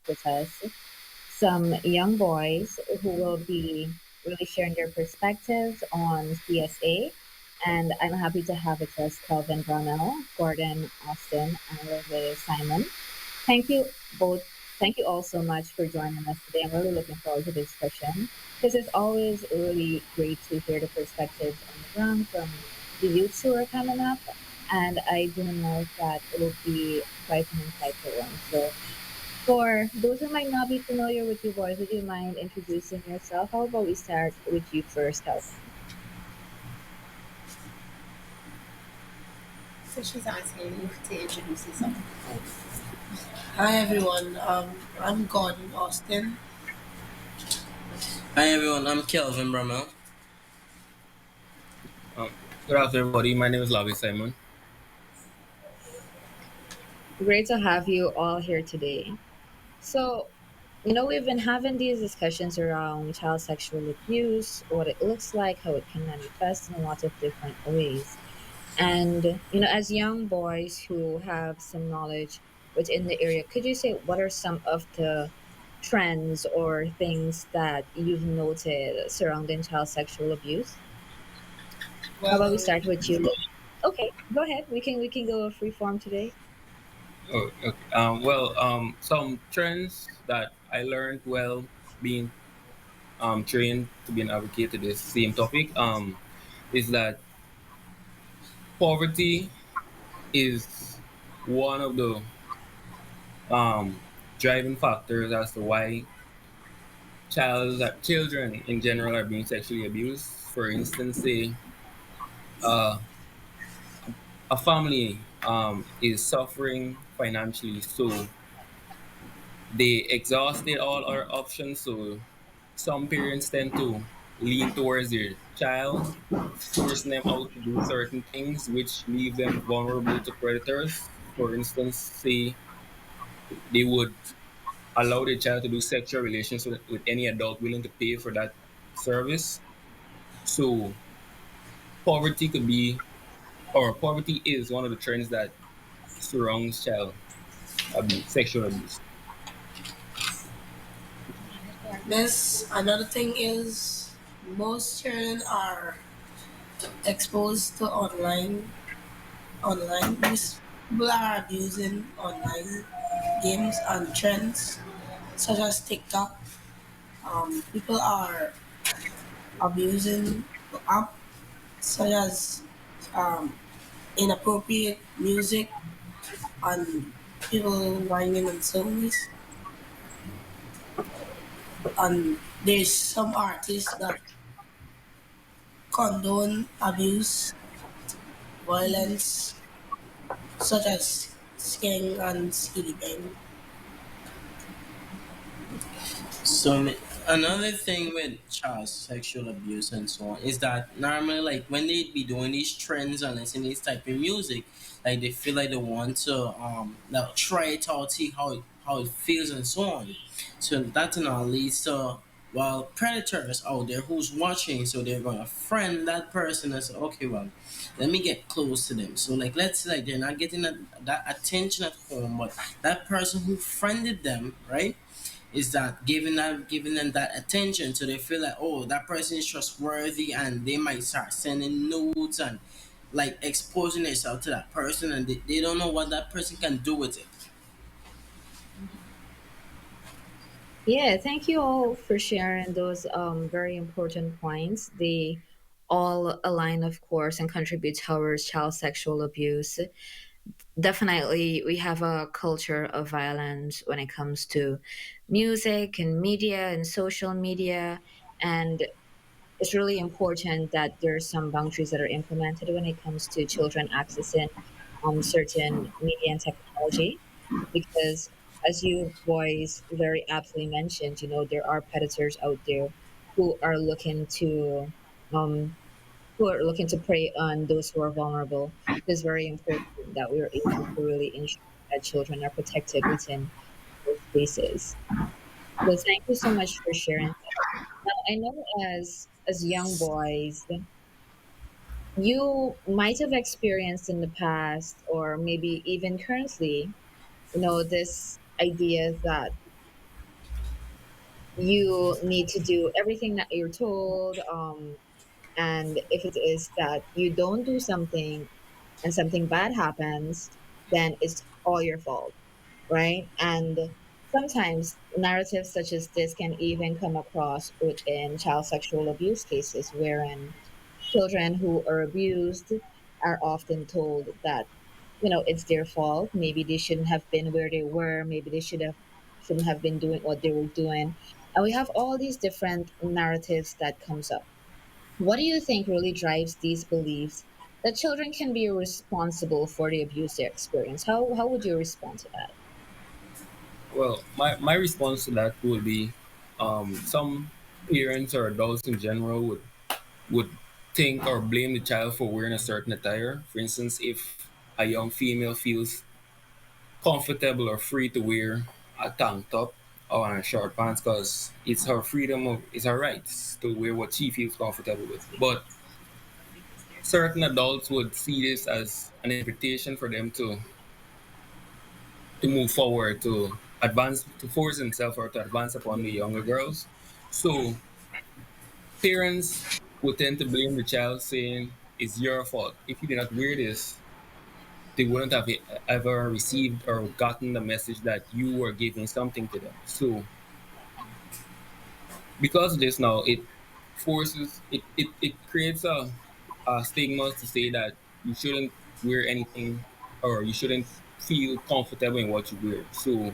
with us some young boys who will be really sharing their perspectives on CSA. And I'm happy to have with us Kelvin Brunel, Gordon Austin, and Leve Simon. Thank you both. Thank you all so much for joining us today. I'm really looking forward to this discussion because it's always really great to hear the perspectives on the ground from the youths who are coming up. And I do know that it will be quite an insightful one. So, for those who might not be familiar with you boys, would you mind introducing yourself? How about we start with you first, Kelvin? So she's asking you to introduce yourself. Hi everyone, I'm Gordon Austin. Hi everyone, I'm Kelvin Bramel. Um, Good afternoon, everybody. My name is Lavi Simon. Great to have you all here today. So, we've been having these discussions around child sexual abuse, what it looks like, how it can manifest in a lot of different ways. And, as young boys who have some knowledge within the area, could you say what are some of the trends or things that you've noted surrounding child sexual abuse? How about we Well, start with you? Okay, go ahead. We can go free form today. Oh, okay. Some trends that I learned well being trained to be an advocate to this same topic is that poverty is one of the driving factors as to why children in general are being sexually abused. For instance, say uh, a family is suffering financially, so they exhausted all our options. So some parents tend to lean towards their child, forcing them out to do certain things, which leave them vulnerable to predators. For instance, say they would allow their child to do sexual relations with any adult willing to pay for that service. So poverty could be, or poverty is one of the trends that surrounds child abuse, sexual abuse. this another thing is most children are exposed to online. These people are abusing online games and trends such as TikTok. People are abusing the app such as um, inappropriate music and people whining and songs. And there's some artists that condone abuse, violence, such as Skeng and Skilly Bang. Another thing with child sexual abuse and so on is that normally, like when they be doing these trends and listening these type of music, like they feel like they want to now try it out, see how it feels and so on. So that now leads to, well, predators out there who's watching, so they're gonna friend that person and say, okay, well, let me get close to them. So like let's say like they're not getting that attention at home, but that person who friended them, right? Is that giving them that attention, so they feel like, oh, that person is trustworthy, and they might start sending notes and like exposing themselves to that person, and they don't know what that person can do with it. Yeah, thank you all for sharing those very important points. They all align, of course, and contribute towards child sexual abuse. Definitely, we have a culture of violence when it comes to music and media and social media. And it's really important that there's some boundaries that are implemented when it comes to children accessing certain media and technology, because as you boys very aptly mentioned, there are predators out there who are looking to um, prey on those who are vulnerable. It's very important that we are able to really ensure that children are protected within those spaces. So thank you so much for sharing that. Now I know as young boys, you might have experienced in the past or maybe even currently, this idea that you need to do everything that you're told. And if it is that you don't do something and something bad happens, then it's all your fault, right? And sometimes narratives such as this can even come across within child sexual abuse cases, wherein children who are abused are often told that, it's their fault. Maybe they shouldn't have been where they were. Maybe they shouldn't have been doing what they were doing. And we have all these different narratives that comes up. What do you think really drives these beliefs that children can be responsible for the abuse they experience? How would you respond to that? Well, my response to that would be some parents or adults in general would think or blame the child for wearing a certain attire. For instance, if a young female feels comfortable or free to wear a tank top or a short pants because it's her freedom of it's her rights to wear what she feels comfortable with. But certain adults would see this as an invitation for them to move forward, to advance, to force themselves or to advance upon the younger girls. So parents would tend to blame the child, saying, "It's your fault. If you did not wear this, they wouldn't have ever received or gotten the message that you were giving something to them." So because of this now, it creates a stigma to say that you shouldn't wear anything or you shouldn't feel comfortable in what you wear. So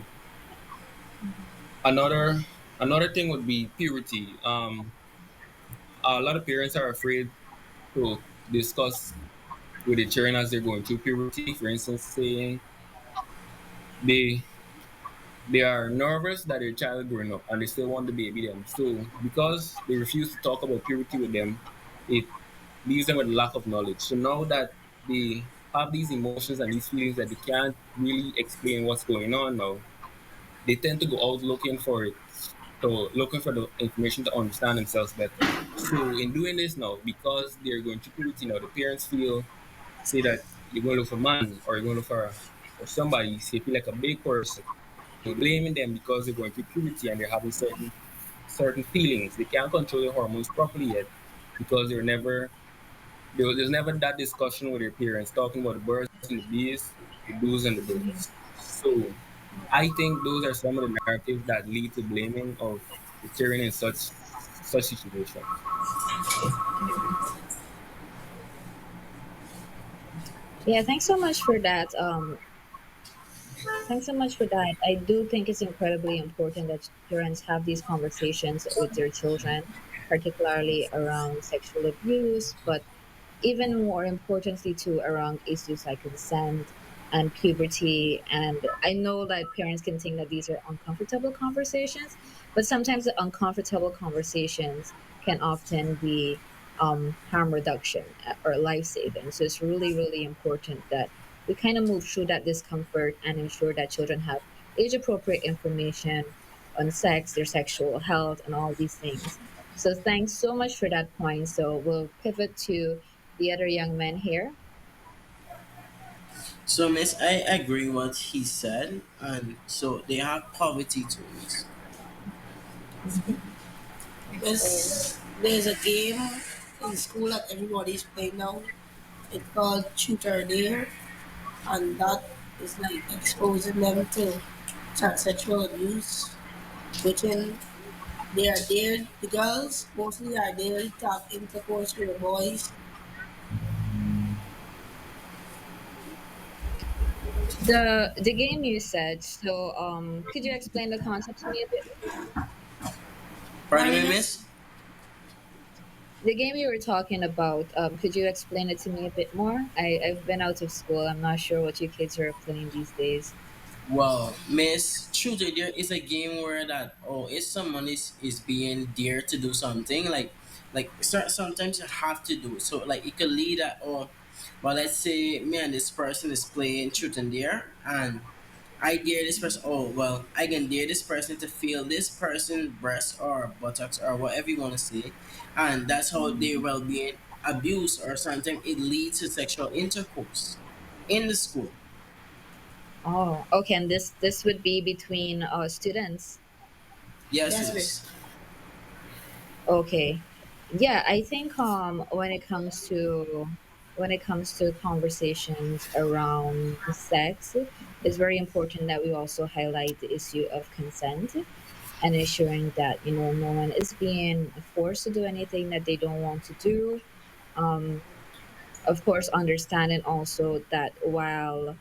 another another thing would be purity. A lot of parents are afraid to discuss with the children as they're going through puberty. For instance, saying they they are nervous that their child growing up and they still want to baby them. So because they refuse to talk about puberty with them, it leaves them with lack of knowledge. So now that they have these emotions and these feelings that they can't really explain what's going on now, they tend to go out looking for it. So looking for the information to understand themselves better. So in doing this now, because they're going through puberty now, the parents say that you're going to look for a man or you're going to look for somebody, say feel like a big person. So blaming them because they're going through puberty and they're having certain feelings. They can't control their hormones properly yet because there's never that discussion with their parents talking about the birds and the bees, the do's and the don'ts. So I think those are some of the narratives that lead to blaming of the children in such situations. Yeah, thanks so much for that. Thanks so much for that. I do think it's incredibly important that parents have these conversations with their children, particularly around sexual abuse, but even more importantly too around issues like consent and puberty. And I know that parents can think that these are uncomfortable conversations, but sometimes the uncomfortable conversations can often be harm reduction or life saving. So it's really really important that we kind of move through that discomfort and ensure that children have age appropriate information on sex, their sexual health, and all these things. So thanks so much for that point. So we'll pivot to the other young men here. So, Miss, I agree what he said, and so they have poverty too, Miss. There's a game in school that everybody's playing now. It's called Truth or Dare, and that is like exposing them to child sexual abuse, which they are there, the girls mostly are there to have intercourse with the boys. The game you said. So could you explain the concept to me a bit more? Pardon Pardon, me, miss? Miss? The game you were talking about. Could you explain it to me a bit more? I've been out of school. I'm not sure what you kids are playing these days. Well, Miss, truly, there is a game where that if someone is being dare to do something sometimes you have to do it. So like it could lead at well, let's say me and this person is playing truth and dare, and I dare this person. Oh well, I can dare this person to feel this person breast or buttocks or whatever you want to say, and that's how they will being abused or sometimes it leads to sexual intercourse in the school. Oh, okay. And this would be between students. Yes, Yes, miss. miss. Okay. Yeah, I think when it comes to conversations around sex, it's very important that we also highlight the issue of consent and ensuring that, no one is being forced to do anything that they don't want to do. Um, of course, understanding also that while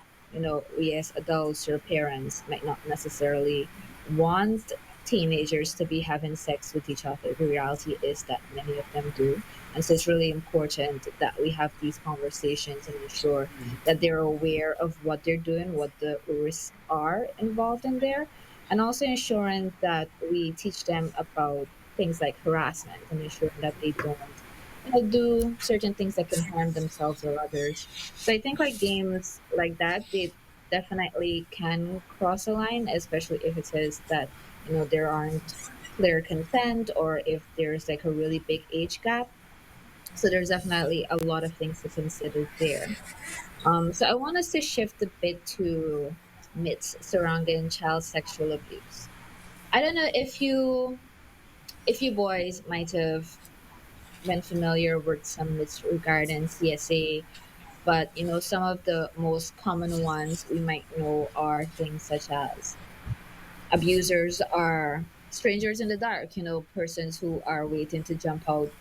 we as adults or parents might not necessarily want teenagers to be having sex with each other, the reality is that many of them do. And so it's really important that we have these conversations and ensure that they're aware of what they're doing, what the risks are involved in there, and also ensuring that we teach them about things like harassment and ensuring that they don't do certain things that can harm themselves or others. So I think like games like that, they definitely can cross a line, especially if it says that, there aren't clear consent or if there's like a really big age gap. So there's definitely a lot of things to consider there. So I want us to shift a bit to myths surrounding child sexual abuse. I don't know if you boys might have been familiar with some myths regarding CSA, but some of the most common ones we might know are things such as abusers are strangers in the dark, persons who are waiting to jump out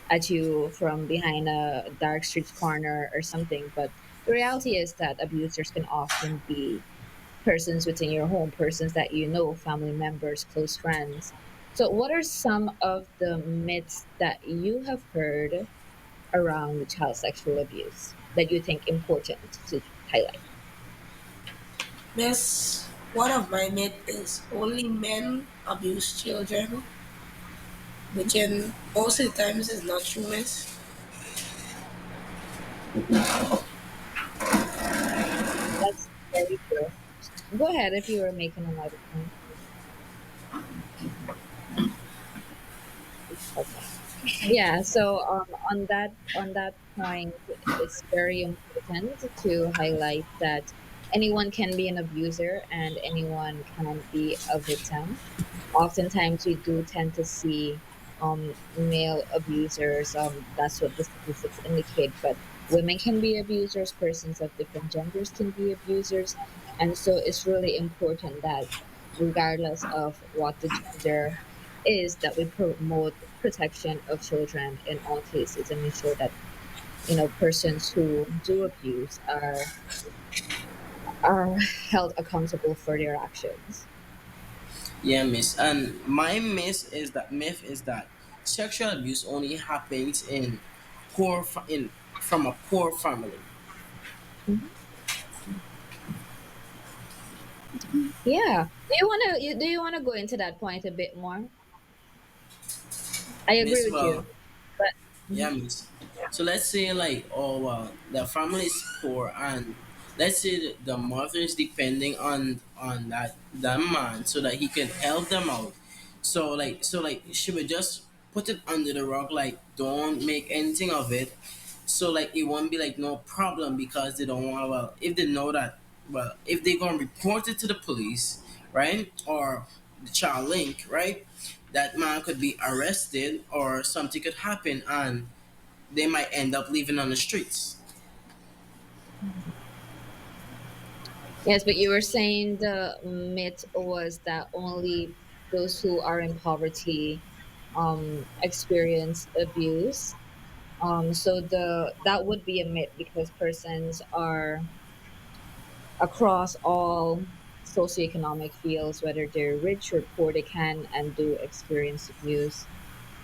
at you from behind a dark street corner or something. But the reality is that abusers can often be persons within your home, persons that family members, close friends. So, what are some of the myths that you have heard around child sexual abuse that you think important to highlight? Miss, one of my myth is only men abuse children, which in most of the times is not true, miss. That's very true. Go ahead if you were making another point. Okay. Yeah, so on that point, it's very important to highlight that anyone can be an abuser and anyone can be a victim. Oftentimes we do tend to see male abusers. That's what the statistics indicate. But women can be abusers. Persons of different genders can be abusers, and so it's really important that, regardless of what the gender is, that we promote protection of children in all cases and ensure that persons who do abuse are held accountable for their actions. Yeah, miss. And my myth is that sexual abuse only happens in from a poor family. Mhm. Yeah. Do you want to go into that point a bit more? I agree Miss, with you, well, but yeah, mhm. miss. So let's say like, oh well, the family is poor, and let's say the mother is depending on that man so that he can help them out. So like she would just put it under the rug, like don't make anything of it. So like it won't be like no problem because they don't want, well, if they know that, well, if they're gonna report it to the police, right, or the child link, right, that man could be arrested or something could happen and they might end up living on the streets. Yes, but you were saying the myth was that only those who are in poverty experience abuse. So that would be a myth because persons are across all socioeconomic fields, whether they're rich or poor, they can and do experience abuse.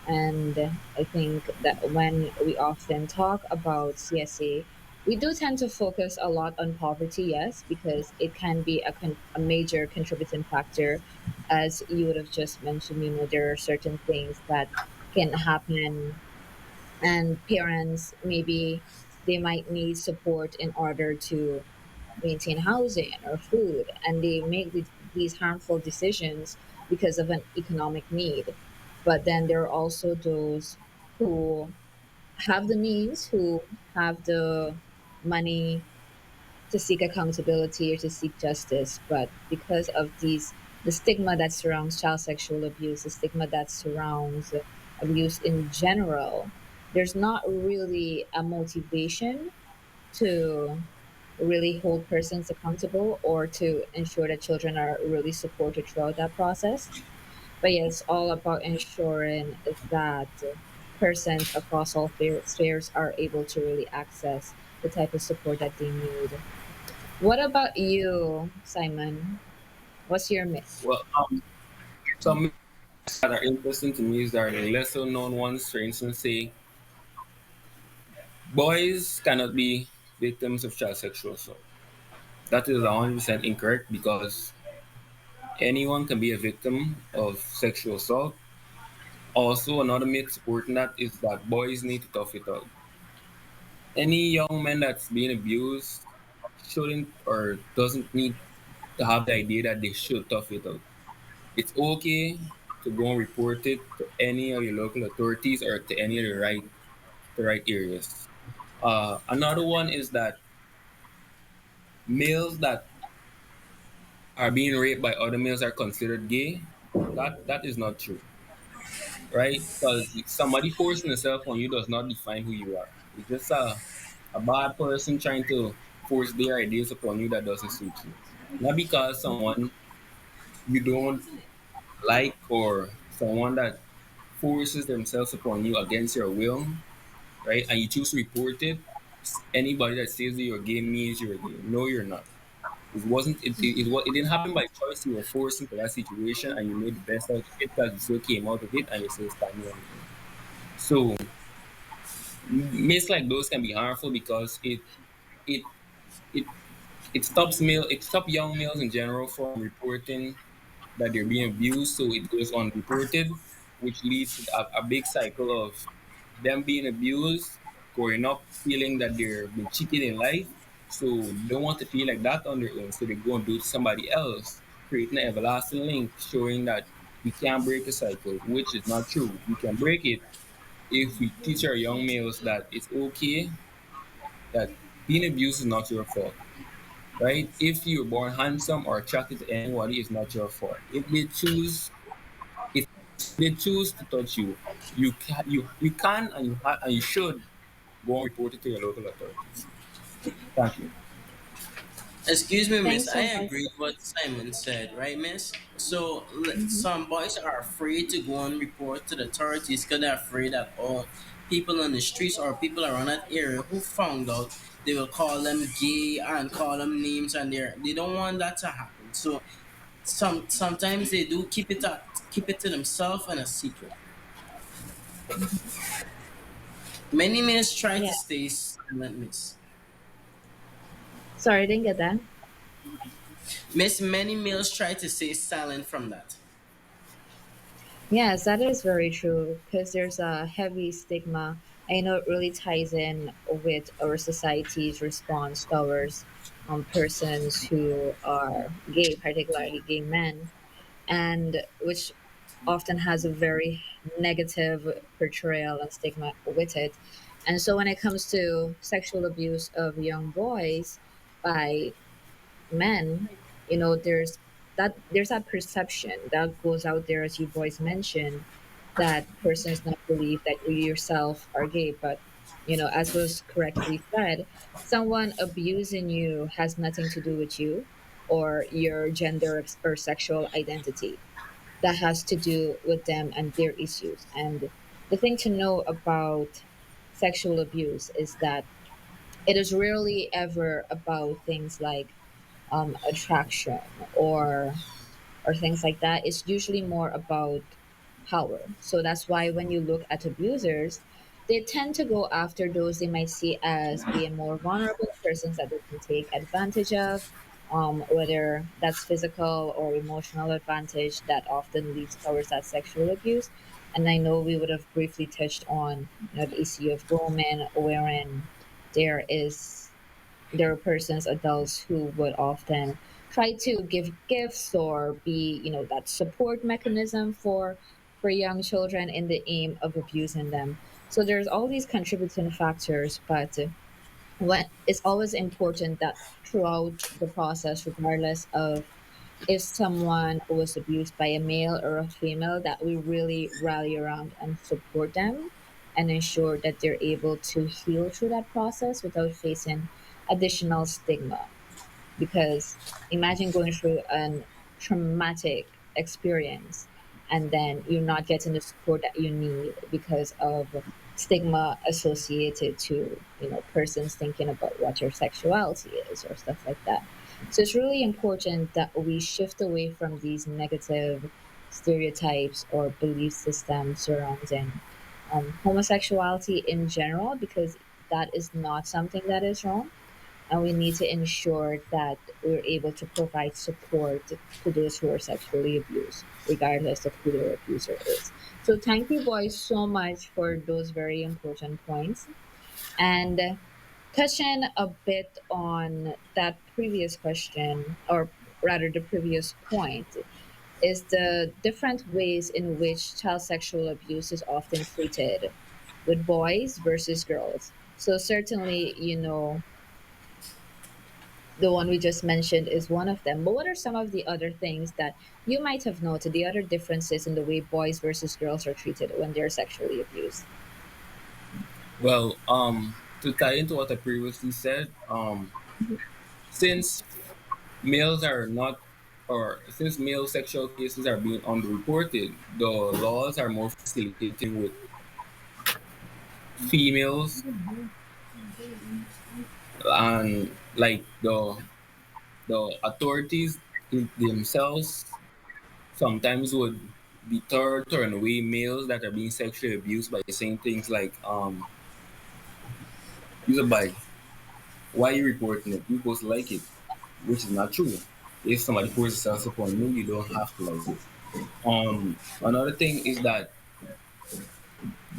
And I think that when we often talk about CSA, we do tend to focus a lot on poverty, yes, because it can be a major contributing factor. As you would have just mentioned, there are certain things that can happen, and parents maybe they might need support in order to maintain housing or food, and they make these harmful decisions because of an economic need. But then there are also those who have the means, who have the money to seek accountability or to seek justice, but because of these the stigma that surrounds child sexual abuse, the stigma that surrounds abuse in general, there's not really a motivation to really hold persons accountable or to ensure that children are really supported throughout that process. But yeah, it's all about ensuring that persons across all spheres are able to really access the type of support that they need. What about you, Simon? What's your myth? Well, some myths that are interesting to me is that the lesser known ones, for instance, say boys cannot be victims of child sexual assault. That is 100% incorrect because anyone can be a victim of sexual assault. Also, another myth supporting that is that boys need to tough it out. Any young man that's being abused shouldn't or doesn't need to have the idea that they should tough it out. It's okay to go and report it to any of your local authorities or to any of the right areas. Another one is that males that are being raped by other males are considered gay. That is not true, right? Because somebody forcing themselves on you does not define who you are. It's just a bad person trying to force their ideas upon you that doesn't suit you. Not because someone you don't like or someone that forces themselves upon you against your will, right? And you choose to report it. Anybody that says that you're gay means you're gay. No, you're not. It wasn't. It didn't happen by choice. You were forced into that situation, and you made the best out of it because you still came out of it, and you're still standing on your own. So myths like those can be harmful because it it it stops young males in general from reporting that they're being abused, so it goes unreported, which leads to a big cycle of them being abused, growing up feeling that they're being cheated in life, so they don't want to feel like that on their own, so they go and do it to somebody else, creating an everlasting link, showing that we can't break a cycle, which is not true. We can break it if we teach our young males that it's okay, that being abused is not your fault, right? If you're born handsome or attracted to anybody, it's not your fault. If they choose to touch you, you can and you should go and report it to your local authorities. Thank you. Excuse me, miss. Thanks I so much. agree with what Simon said, right, miss? So Mhm. some boys are afraid to go and report to the authorities because they're afraid that all people on the streets or people around that area who found out they will call them gay and call them names, and they don't want that to happen. So sometimes they do keep it to themselves and a secret. Many males try Yeah. to stay silent, miss. Sorry, I didn't get that. Many males try to stay silent from that. Yes, that is very true because there's a heavy stigma. I know it really ties in with our society's response towards persons who are gay, particularly gay men, and which often has a very negative portrayal and stigma with it. And so when it comes to sexual abuse of young boys by men, there's that perception that goes out there, as you boys mentioned, that persons not believe that you yourself are gay. But as was correctly said, someone abusing you has nothing to do with you or your gender or sexual identity. That has to do with them and their issues. And the thing to know about sexual abuse is that it is rarely ever about things like attraction or things like that. It's usually more about power. So that's why when you look at abusers, they tend to go after those they might see as being more vulnerable persons that they can take advantage of, whether that's physical or emotional advantage that often leads towards that sexual abuse. And I know we would have briefly touched on the issue of grooming, wherein there is there are persons, adults who would often try to give gifts or be, that support mechanism for young children in the aim of abusing them. So there's all these contributing factors, but what it's always important that throughout the process, regardless of if someone was abused by a male or a female, that we really rally around and support them and ensure that they're able to heal through that process without facing additional stigma. Because imagine going through a traumatic experience and then you're not getting the support that you need because of stigma associated to persons thinking about what your sexuality is or stuff like that. So it's really important that we shift away from these negative stereotypes or belief systems surrounding homosexuality in general, because that is not something that is wrong, and we need to ensure that we're able to provide support to those who are sexually abused, regardless of who their abuser is. So, thank you, boys, so much for those very important points. And touching a bit on that previous question, or rather the previous point, is the different ways in which child sexual abuse is often treated with boys versus girls. So, certainly, the one we just mentioned is one of them. But what are some of the other things that you might have noted, the other differences in the way boys versus girls are treated when they're sexually abused? Well, to tie into what I previously said, since males are not, or since male sexual cases are being underreported, the laws are more facilitating with females, and like the authorities themselves sometimes would deter, turn away males that are being sexually abused by saying things like, "You're a bi. Why are you reporting it? You're supposed to like it," which is not true. If somebody pours themselves upon you, you don't have to like it. Another thing is that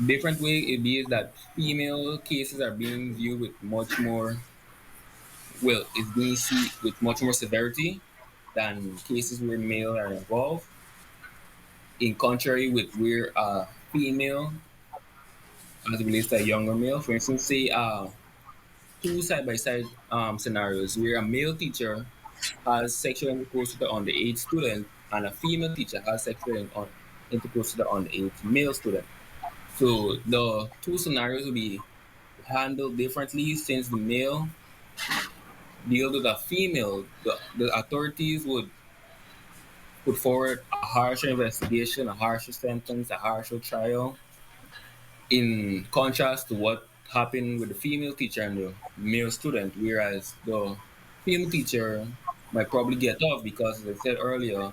different way it be is that female cases are being viewed with much more, well, it's being seen with much more severity than cases where male are involved. In contrary with where a female, as it relates to a younger male, for instance, say two side by side scenarios where a male teacher has sexual intercourse with an underage student and a female teacher has sexual intercourse with an underage male student. So the two scenarios will be handled differently since the male deals with a female. The authorities would put forward a harsher investigation, a harsher sentence, a harsher trial, in contrast to what happened with the female teacher and the male student, whereas the female teacher might probably get off because, as I said earlier,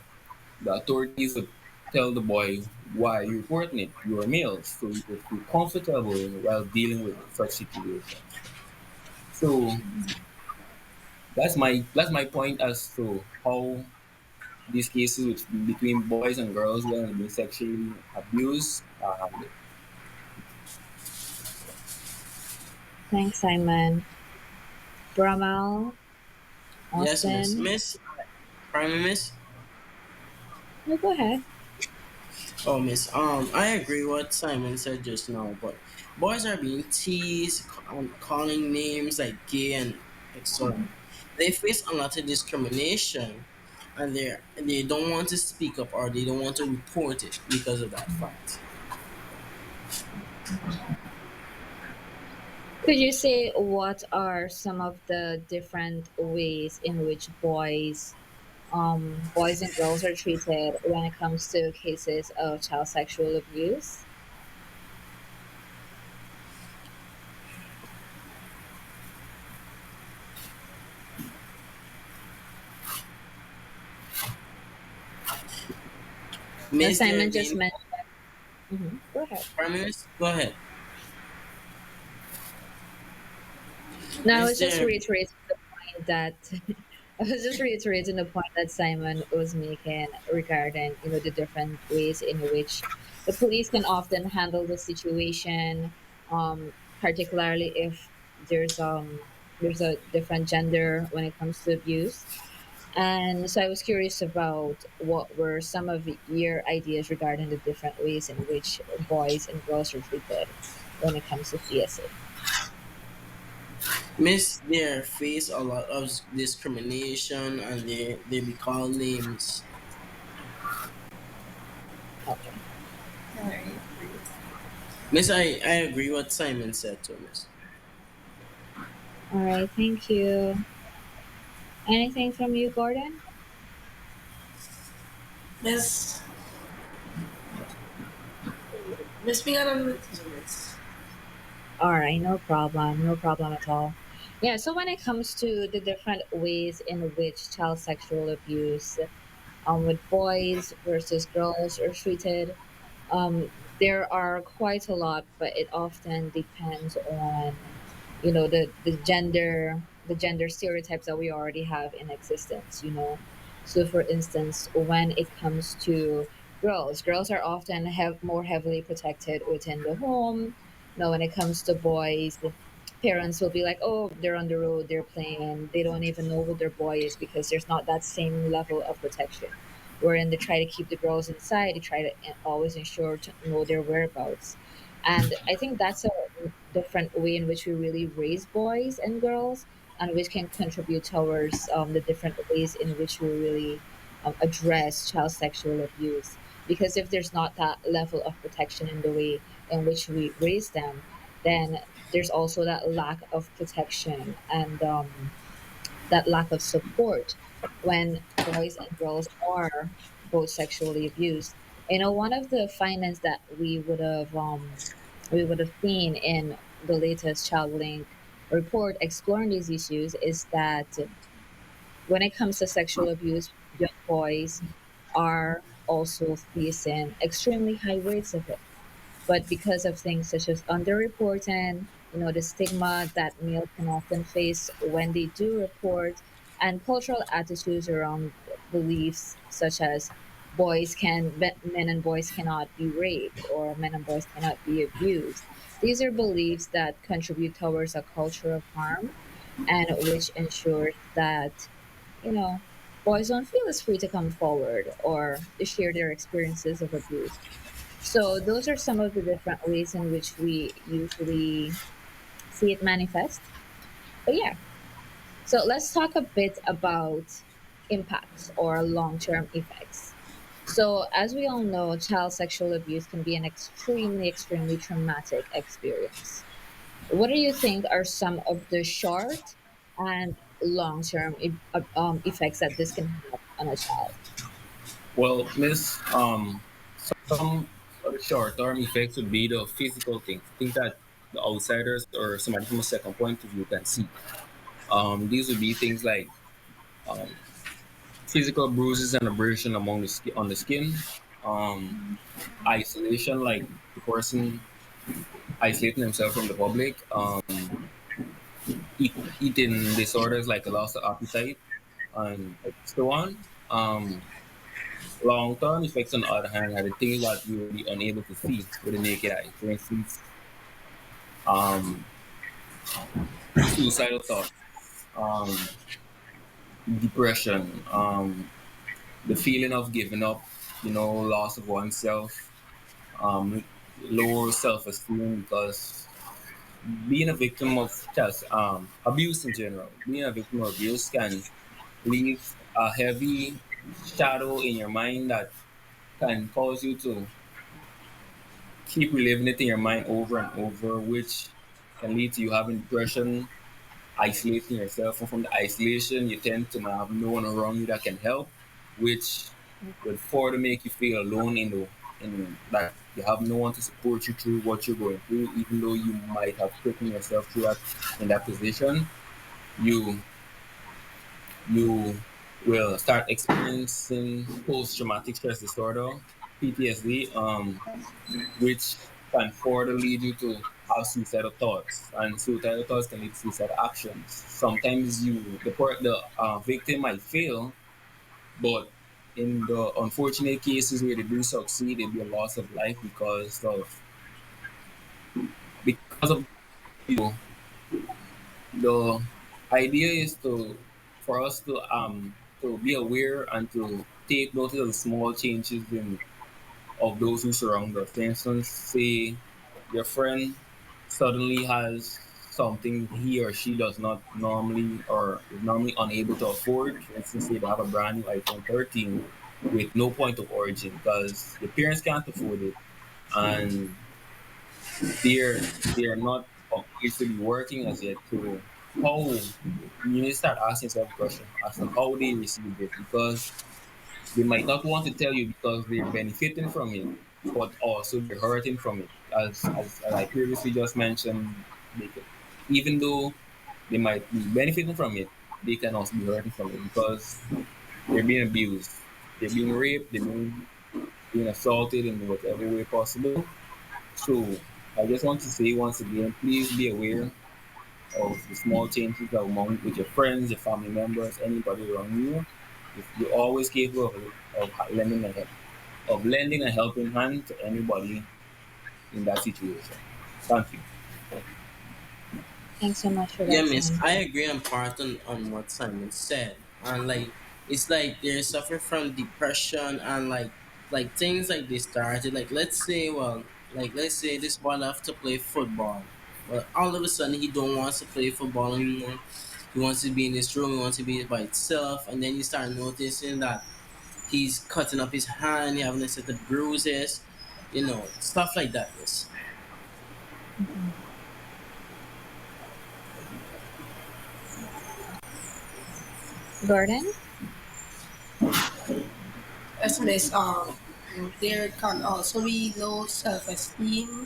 the authorities would tell the boy, "Why are you reporting it? You are male," so he would feel comfortable while dealing with such situations. So that's my point as to how these cases between boys and girls when being sexually abused are handled. Thanks, Simon. Bramal, Yes, miss. Austin. Miss, Prime Miss. No, go ahead. Oh, miss. I agree what Simon said just now, but boys are being teased, calling names like gay and so. They face a lot of discrimination, and they don't want to speak up or they don't want to report it because of that fact. Could you say what are some of the different ways in which boys and girls are treated when it comes to cases of child sexual abuse? Now, Miss, there Simon just being mentioned. Go ahead. Prime Minister, go ahead. No, I Miss, was just there. reiterating the point that I was just reiterating the point that Simon was making regarding, the different ways in which the police can often handle the situation, particularly if there's a different gender when it comes to abuse. And so I was curious about what were some of your ideas regarding the different ways in which boys and girls are treated when it comes to CSA. Miss, they face a lot of discrimination and they be called names. Okay. All right, great. Miss, I agree what Simon said to Miss. All right. Thank you. Anything from you, Gordon? Miss, Miss me on Miss. All right. No problem. No problem at all. Yeah. So when it comes to the different ways in which child sexual abuse with boys versus girls are treated, um, there are quite a lot, but it often depends on, the gender stereotypes that we already have in existence. So for instance, when it comes to girls are often have more heavily protected within the home. When it comes to boys, parents will be like, oh, they're on the road, they're playing, they don't even know who their boy is because there's not that same level of protection, wherein they try to keep the girls inside. They try to always ensure to know their whereabouts. And I think that's a different way in which we really raise boys and girls, and which can contribute towards the different ways in which we really address child sexual abuse. Because if there's not that level of protection in the way in which we raise them, then there's also that lack of protection and that lack of support when boys and girls are both sexually abused. One of the findings that we would have seen in the latest ChildLinK report exploring these issues is that when it comes to sexual abuse, young boys are also facing extremely high rates of it, but because of things such as underreporting, the stigma that males can often face when they do report, and cultural attitudes around beliefs such as men and boys cannot be raped or men and boys cannot be abused. These are beliefs that contribute towards a culture of harm and which ensures that, you know, boys don't feel as free to come forward or to share their experiences of abuse. So those are some of the different ways in which we usually see it manifest. But yeah, so let's talk a bit about impacts or long-term effects. So as we all know, child sexual abuse can be an extremely, extremely traumatic experience. What do you think are some of the short and long-term effects that this can have on a child? Well, Miss, some of the short-term effects would be the physical things that the outsiders or somebody from a second point of view can see. These would be things like um, physical bruises and abrasion among the on the skin, um, isolation, like the person isolating himself from the public, eating disorders like a loss of appetite, and so on. Long term effects, on the other hand, are the things that we will be unable to see with the naked eye. For instance, um, suicidal thoughts, um, depression, the feeling of giving up, loss of oneself, um, lower self esteem because being a victim of just abuse in general, being a victim of abuse can leave a heavy shadow in your mind that can cause you to keep reliving it in your mind over and over, which can lead to you having depression, isolating yourself. And from the isolation, you tend to not have no one around you that can help, which would further make you feel alone in that you have no one to support you through what you're going through, even though you might have taken yourself through that in that position. You you will start experiencing post-traumatic stress disorder, PTSD, which can further lead you to have suicidal thoughts, and suicidal thoughts can lead to suicidal actions. Sometimes the victim might fail, but in the unfortunate cases where they do succeed, there'll be a loss of life because of you. The idea is for us to be aware and to take notice of the small changes in of those who surround us. For instance, say your friend suddenly has something he or she does not normally or is normally unable to afford. For instance, say they have a brand new iPhone 13 with no point of origin because the parents can't afford it and they're not of age to be working as yet. So how you need to start asking yourself question as to how they receive it because they might not want to tell you because they're benefiting from it, but also they're hurting from it. As I previously just mentioned, they can, even though they might be benefiting from it, they can also be hurting from it because they're being abused, they're being raped, being assaulted in whatever way possible. So I just want to say once again, please be aware of the small changes that among with your friends, your family members, anybody around you. If you're always capable of lending a helping hand to anybody in that situation. Thank you. Thanks so much for Yeah, that, miss, I Simon. agree on part on what Simon said. And like it's like they're suffering from depression and like things like they started. Like let's say this boy love to play football. But all of a sudden he don't want to play football anymore. He wants to be in this room, he wants to be by itself, and then you start noticing that he's cutting up his hand, he having a set of bruises, stuff like that, miss. Mhm. Gordon? As there can also be low self-esteem,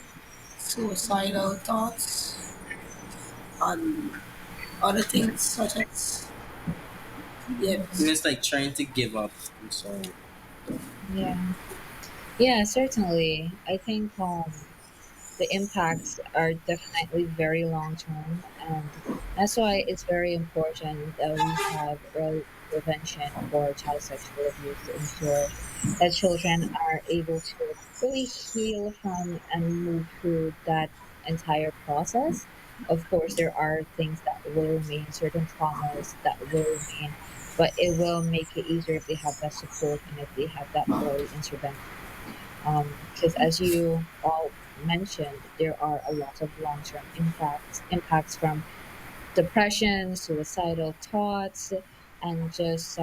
suicidal thoughts, and other things such as yes. Miss like trying to give up. I'm sorry. Yeah. Yeah, certainly. I think the impacts are definitely very long term, and that's why it's very important that we have early prevention for child sexual abuse to ensure that children are able to really heal from and move through that entire process. Of course, there are things that will remain, certain traumas that will remain, but it will make it easier if they have that support and if they have that early intervention. Because as you all mentioned, there are a lot of long-term impacts from depression, suicidal thoughts, and just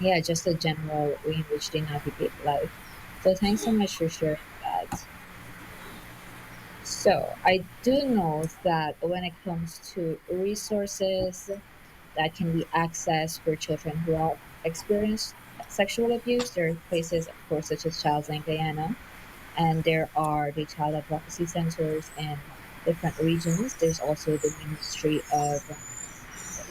yeah, just the general way in which they navigate life. So thanks so much for sharing that. So I do know that when it comes to resources that can be accessed for children who have experienced sexual abuse, there are places, of course, such as ChildLinK Guyana, and there are the child advocacy centers in different regions. There's also the Ministry of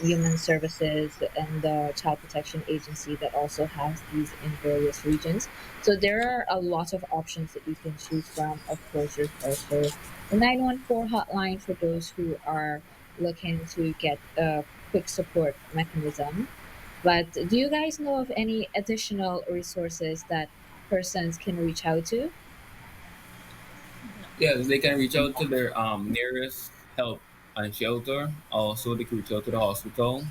Human Services and the Child Protection Agency that also has these in various regions. So there are a lot of options that you can choose from. Of course, there's also the 914 hotline for those who are looking to get a quick support mechanism. But do you guys know of any additional resources that persons can reach out to? Yes, they can reach out to their nearest help and shelter. Also, they can reach out to the hospital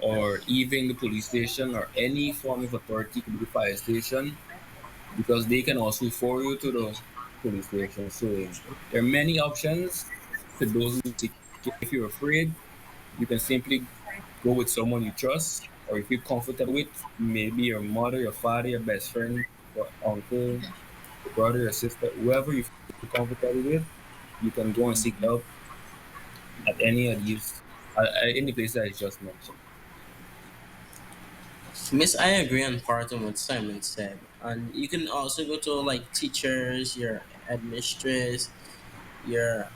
or even the police station or any form of authority, could be the fire station, because they can also refer you to the police station. So there are many options to those who seek. If you're afraid, you can simply go with someone you trust or you feel comfortable with, maybe your mother, your father, your best friend, your uncle, your brother, your sister, whoever you feel comfortable with, you can go and seek help at any of these, at any place that I just mentioned. Miss, I agree on part of what Simon said. And you can also go to like teachers, your headmistress, your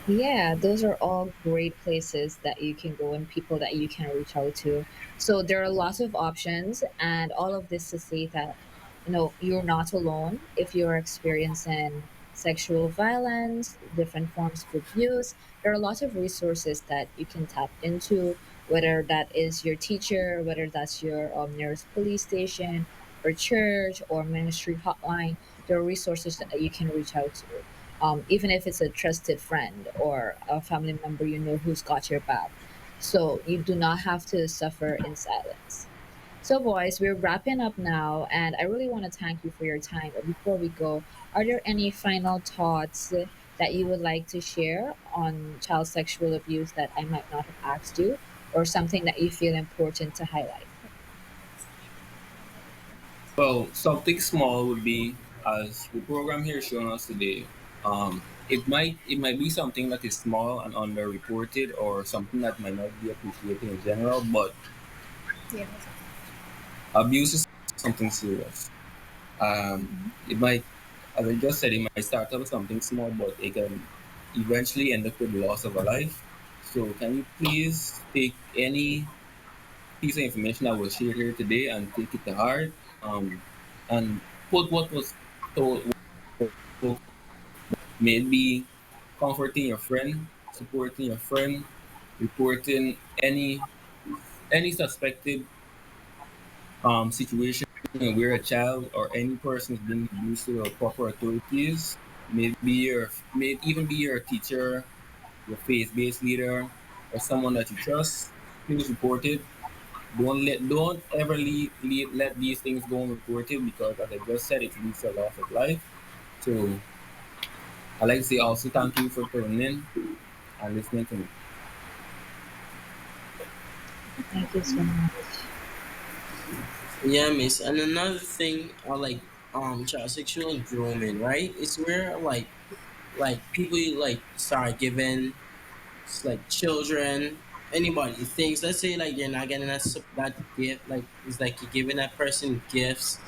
Yeah, those are all great places that you can go and people that you can reach out to. So there are lots of options, and all of this to say that, you're not alone if you're experiencing sexual violence, different forms of abuse. There are lots of resources that you can tap into, whether that is your teacher, whether that's your nearest police station or church or ministry hotline. There are resources that you can reach out to, even if it's a trusted friend or a family member who's got your back. So you do not have to suffer in silence. So, boys, we're wrapping up now, and I really want to thank you for your time. But before we go, are there any final thoughts that you would like to share on child sexual abuse that I might not have asked you, or something that you feel important to highlight? Well, something small would be, as the program here is showing us today. It might be something that is small and underreported, or something that might not be appreciated in general, but Yeah. abuse is something serious. It might, as I just said, it might start out with something small, but it can eventually end up with the loss of a life. So, can you please take any piece of information that was shared here today and take it to heart, and put what was told, maybe comforting your friend, supporting your friend, reporting any suspected situation where a child or any person is being abused to the proper authorities. May even be your teacher, your faith-based leader, or someone that you trust. Please report it. Don't ever let these things go unreported, because, as I just said, it leads to a loss of life. So I'd like to say also thank you for tuning in and listening to me. Thank you so much. Yeah, miss. And another thing, like child sexual grooming, right? It's where like people like start giving like children, anybody things. Let's say like you're not getting that gift, like it's like you're giving that person gifts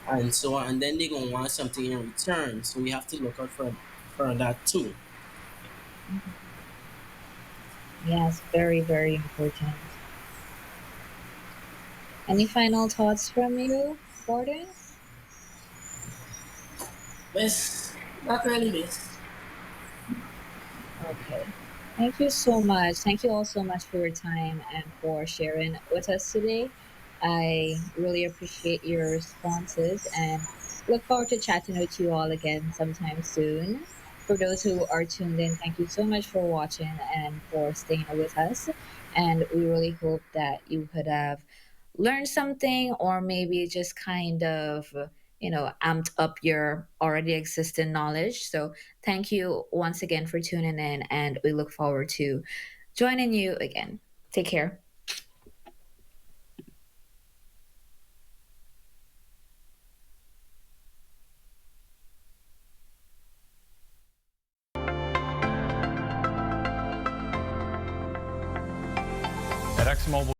and so on, and then they're gonna want something in return. So we have to look out for that too. Yes, very, very important. Any final thoughts from you, Gordon? Miss, not really, miss. Okay. Thank you so much. Thank you all so much for your time and for sharing with us today. I really appreciate your responses and look forward to chatting with you all again sometime soon. For those who are tuned in, thank you so much for watching and for staying with us. And we really hope that you could have learned something or maybe just kind of, amped up your already existing knowledge. So thank you once again for tuning in, and we look forward to joining you again. Take care. At ExxonMobil.